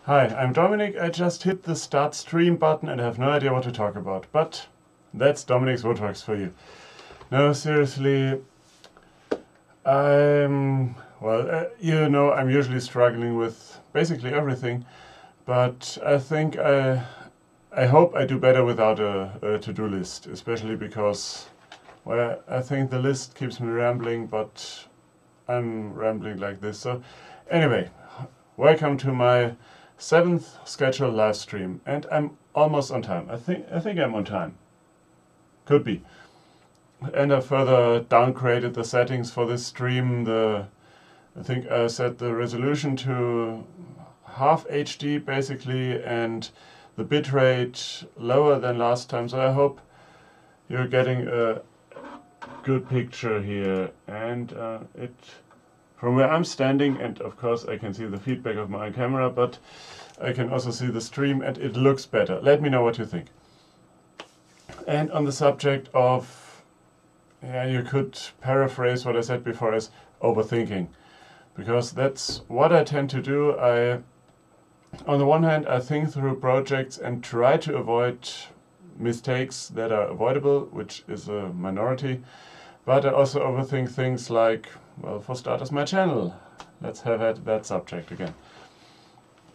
Hi, I'm Dominic. I just hit the start stream button and I have no idea what to talk about, but that's Dominic's Woodworks for you. No, seriously, I'm I'm usually struggling with basically everything, but I hope I do better without a to-do list, especially because, well, I think the list keeps me rambling, but I'm rambling like this. So anyway, welcome to my 7th scheduled live stream, and I'm almost on time. I think I'm on time. Could be. And I further downgraded the settings for this stream. I think I set the resolution to half HD basically, and the bitrate lower than last time. So I hope you're getting a good picture here. And from where I'm standing, and of course I can see the feedback of my camera, but I can also see the stream and it looks better. Let me know what you think. And on the subject of, you could paraphrase what I said before as overthinking, because that's what I tend to do. On the one hand, I think through projects and try to avoid mistakes that are avoidable, which is a minority, but I also overthink things like, well, for starters, my channel. Let's have that subject again.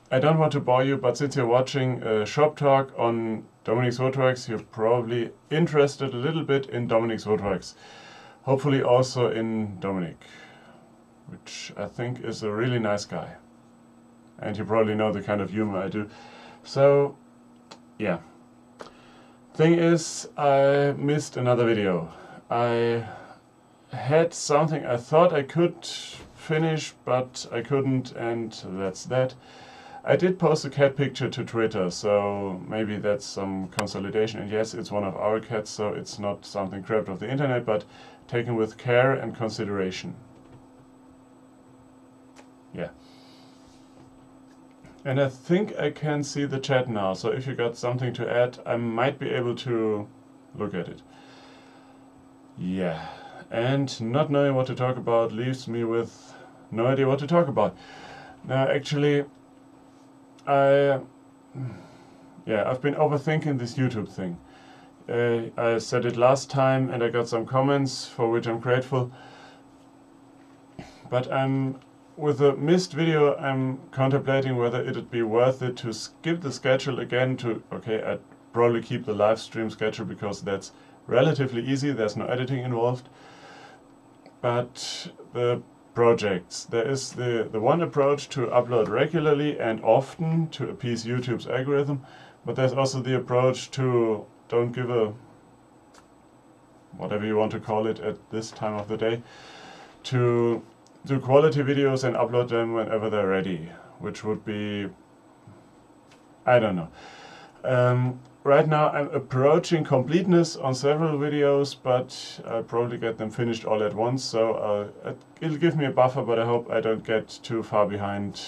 I don't want to bore you, but since you're watching Shop Talk on Dominic's Woodworks, you're probably interested a little bit in Dominic's Woodworks. Hopefully also in Dominic, which I think is a really nice guy. And you probably know the kind of humor I do. So, yeah. Thing is, I missed another video. I had something I thought I could finish, but I couldn't, and that's that. I did post a cat picture to Twitter, so maybe that's some consolidation. And yes, it's one of our cats, so it's not something grabbed off the internet, but taken with care and consideration. Yeah. And I think I can see the chat now, so if you got something to add, I might be able to look at it. Yeah. And not knowing what to talk about leaves me with no idea what to talk about. Now, actually, I've been overthinking this YouTube thing. I said it last time and I got some comments for which I'm grateful. But with the missed video, I'm contemplating whether it'd be worth it to skip the schedule again I'd probably keep the live stream schedule because that's relatively easy, there's no editing involved. But the projects. There is the one approach to upload regularly and often to appease YouTube's algorithm, but there's also the approach to don't give a whatever you want to call it at this time of the day, to do quality videos and upload them whenever they're ready, which would be, I don't know. Right now I'm approaching completeness on several videos, but I'll probably get them finished all at once, so it'll give me a buffer, but I hope I don't get too far behind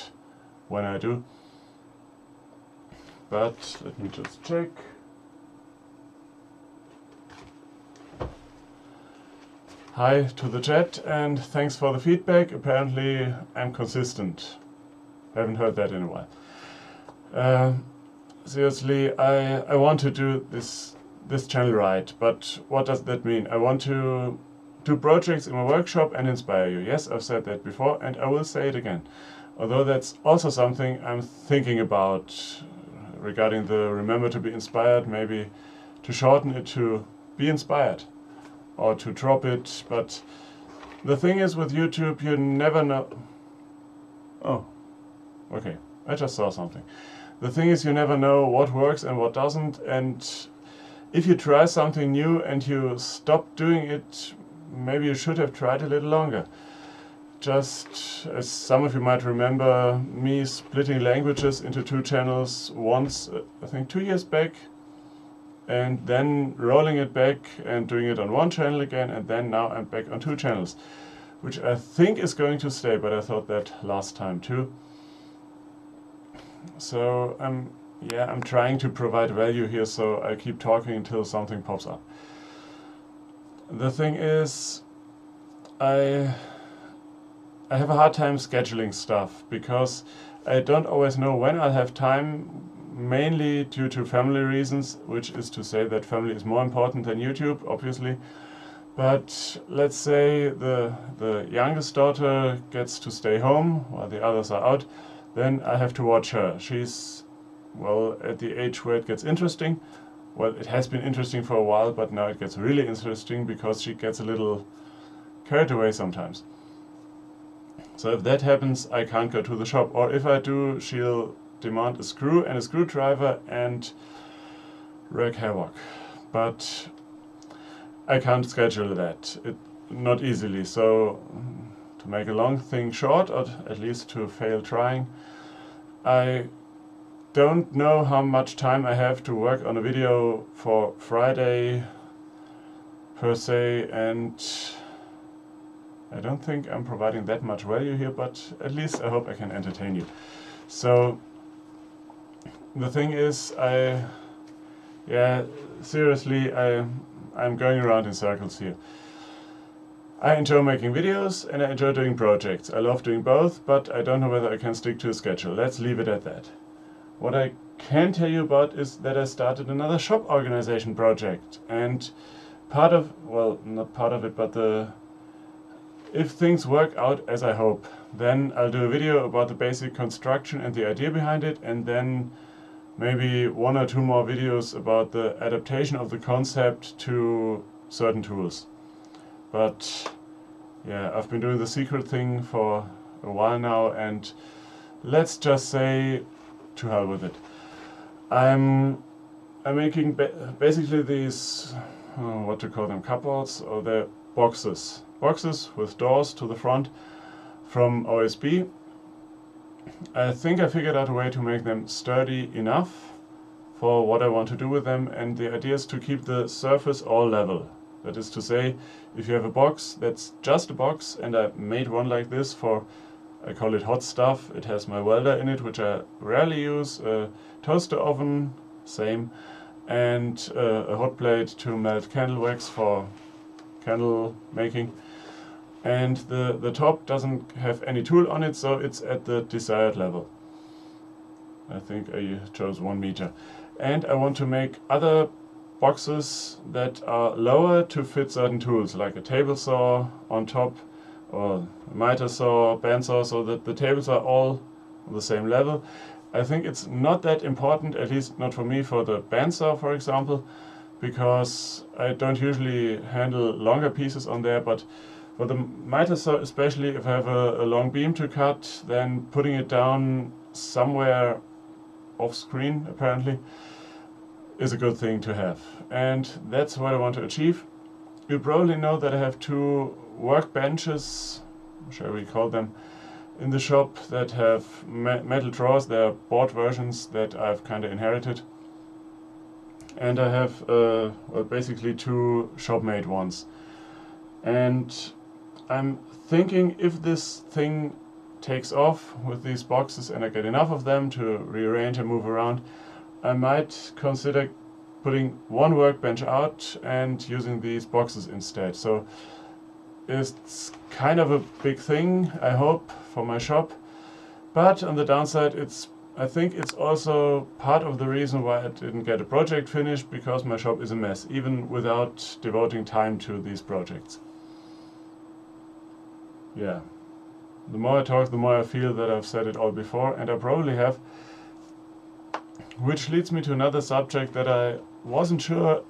when I do. But let me just check. Hi to the chat and thanks for the feedback. Apparently I'm consistent. Haven't heard that in a while. Seriously, I want to do this channel right, but what does that mean? I want to do projects in my workshop and inspire you. Yes, I've said that before and I will say it again. Although that's also something I'm thinking about regarding the remember to be inspired, maybe to shorten it to be inspired or to drop it. But the thing is with YouTube, you never know. Oh, okay, I just saw something. The thing is, you never know what works and what doesn't, and if you try something new and you stop doing it, maybe you should have tried a little longer. Just as some of you might remember me splitting languages into 2 channels once, I think 2 years back, and then rolling it back and doing it on 1 channel again, and then now I'm back on 2 channels, which I think is going to stay, but I thought that last time too. So I'm trying to provide value here, so I keep talking until something pops up. The thing is, I have a hard time scheduling stuff because I don't always know when I'll have time, mainly due to family reasons, which is to say that family is more important than YouTube, obviously. But let's say the youngest daughter gets to stay home while the others are out, then I have to watch her. She's, well, at the age where it gets interesting. Well, it has been interesting for a while, but now it gets really interesting because she gets a little carried away sometimes. So if that happens, I can't go to the shop. Or if I do, she'll demand a screw and a screwdriver and wreak havoc. But I can't schedule that, not easily. So to make a long thing short, or at least to fail trying, I don't know how much time I have to work on a video for Friday per se, and I don't think I'm providing that much value here, but at least I hope I can entertain you. So the thing is, seriously, I'm going around in circles here. I enjoy making videos and I enjoy doing projects. I love doing both, but I don't know whether I can stick to a schedule. Let's leave it at that. What I can tell you about is that I started another shop organization project, and part of, well, not part of it, but if things work out as I hope, then I'll do a video about the basic construction and the idea behind it, and then maybe 1 or 2 more videos about the adaptation of the concept to certain tools. But yeah, I've been doing the secret thing for a while now, and let's just say to hell with it. I'm making basically these, what to call them, cupboards, or they're boxes with doors to the front from OSB. I think I figured out a way to make them sturdy enough for what I want to do with them, and the idea is to keep the surface all level. That is to say, if you have a box that's just a box, and I made one like this for, I call it hot stuff. It has my welder in it, which I rarely use, a toaster oven, same, and a hot plate to melt candle wax for candle making. And the top doesn't have any tool on it, so it's at the desired level. I think I chose 1 meter. And I want to make other boxes that are lower to fit certain tools, like a table saw on top, or a miter saw, bandsaw, so that the tables are all on the same level. I think it's not that important, at least not for me, for the bandsaw, for example, because I don't usually handle longer pieces on there, but for the miter saw, especially if I have a long beam to cut, then putting it down somewhere off screen, apparently, is a good thing to have. And that's what I want to achieve. You probably know that I have 2 workbenches, shall we call them, in the shop that have metal drawers. They're board versions that I've kind of inherited. And I have well, basically 2 shop-made ones. And I'm thinking, if this thing takes off with these boxes and I get enough of them to rearrange and move around, I might consider putting 1 workbench out and using these boxes instead. So it's kind of a big thing, I hope, for my shop. But on the downside, I think it's also part of the reason why I didn't get a project finished, because my shop is a mess, even without devoting time to these projects. Yeah. The more I talk, the more I feel that I've said it all before, and I probably have. Which leads me to another subject that I wasn't sure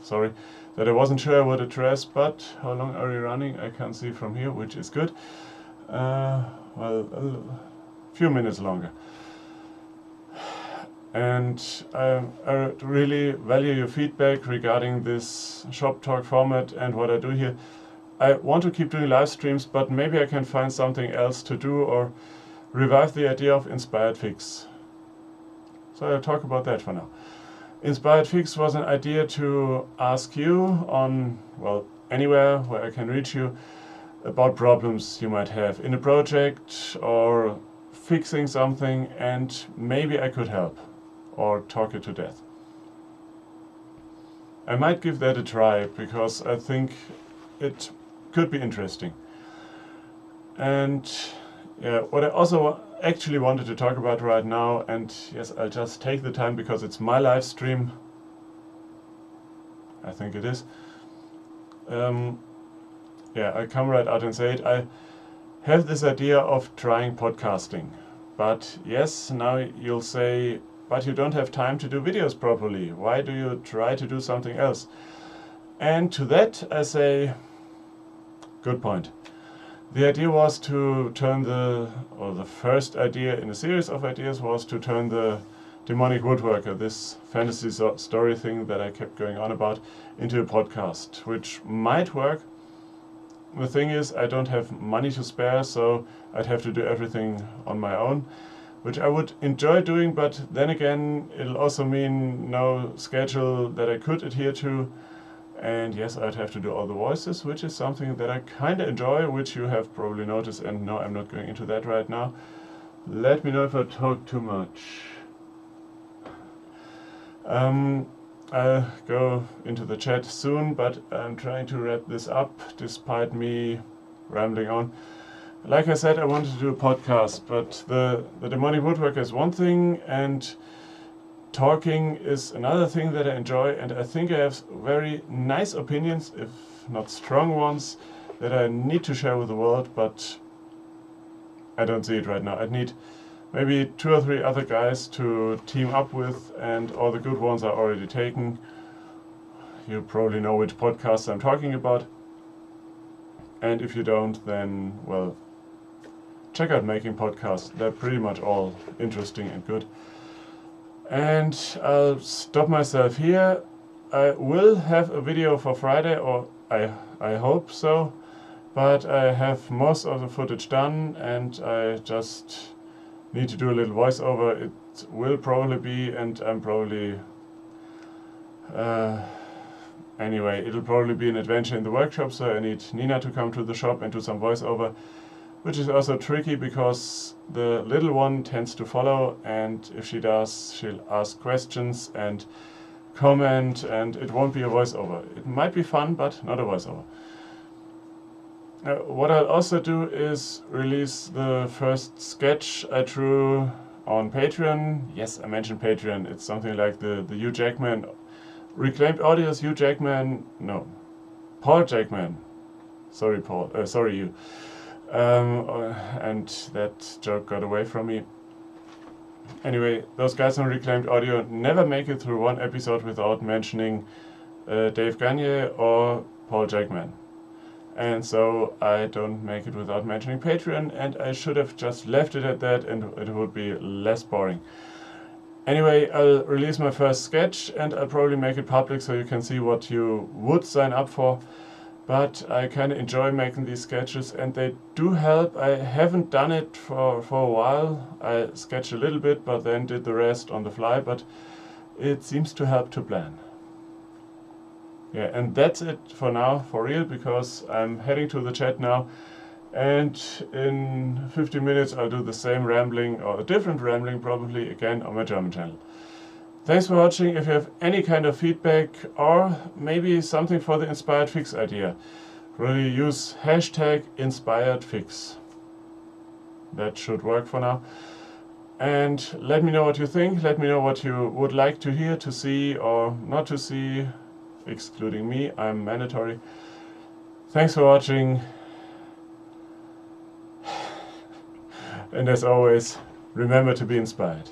sorry, that I wasn't sure I would address, but how long are we running? I can't see from here, which is good. Well, a few minutes longer. And I really value your feedback regarding this shop talk format and what I do here. I want to keep doing live streams, but maybe I can find something else to do, or revive the idea of Inspired Fix. So I'll talk about that for now. Inspired Fix was an idea to ask you on, well, anywhere where I can reach you, about problems you might have in a project or fixing something, and maybe I could help or talk it to death. I might give that a try, because I think it could be interesting. And yeah, what I also actually wanted to talk about right now, and yes, I'll just take the time because it's my live stream. I think it is. Yeah, I come right out and say it. I have this idea of trying podcasting. But yes, now you'll say, but you don't have time to do videos properly. Why do you try to do something else? And to that I say, good point. The idea was to turn the first idea in a series of ideas was to turn the Demonic Woodworker, this fantasy story thing that I kept going on about, into a podcast, which might work. The thing is, I don't have money to spare, so I'd have to do everything on my own, which I would enjoy doing, but then again, it'll also mean no schedule that I could adhere to. And yes, I'd have to do all the voices, which is something that I kind of enjoy, which you have probably noticed, and no, I'm not going into that right now. Let me know if I talk too much. I'll go into the chat soon, but I'm trying to wrap this up, despite me rambling on. Like I said, I wanted to do a podcast, but the Demonic Woodworker is one thing, and talking is another thing that I enjoy, and I think I have very nice opinions, if not strong ones, that I need to share with the world, but I don't see it right now. I'd need maybe 2 or 3 other guys to team up with, and all the good ones are already taken. You probably know which podcasts I'm talking about, and if you don't, then, well, check out Making Podcasts. They're pretty much all interesting and good. And I'll stop myself here. I will have a video for Friday, or I hope so, but I have most of the footage done, and I just need to do a little voiceover. It will probably be, and I'm probably anyway, it'll probably be an adventure in the workshop, so I need Nina to come to the shop and do some voiceover, which is also tricky because the little one tends to follow, and if she does, she'll ask questions and comment, and it won't be a voiceover. It might be fun, but not a voiceover. What I'll also do is release the first sketch I drew on Patreon. Yes, I mentioned Patreon. It's something like the Hugh Jackman, Reclaimed Audio's Hugh Jackman, no, Paul Jackman. Sorry, Paul. Sorry, you. And that joke got away from me. Anyway, those guys on Reclaimed Audio never make it through one episode without mentioning Dave Gagne or Paul Jackman. And so I don't make it without mentioning Patreon, and I should have just left it at that, and it would be less boring. Anyway, I'll release my first sketch, and I'll probably make it public so you can see what you would sign up for. But I kind of enjoy making these sketches, and they do help. I haven't done it for a while. I sketched a little bit, but then did the rest on the fly, but it seems to help to plan. Yeah, and that's it for now, for real, because I'm heading to the chat now, and in 15 minutes I'll do the same rambling, or a different rambling probably, again on my German channel. Thanks for watching. If you have any kind of feedback, or maybe something for the Inspired Fix idea, really use hashtag #InspiredFix. That should work for now. And let me know what you think. Let me know what you would like to hear, to see, or not to see. Excluding me, I'm mandatory. Thanks for watching. And as always, remember to be inspired.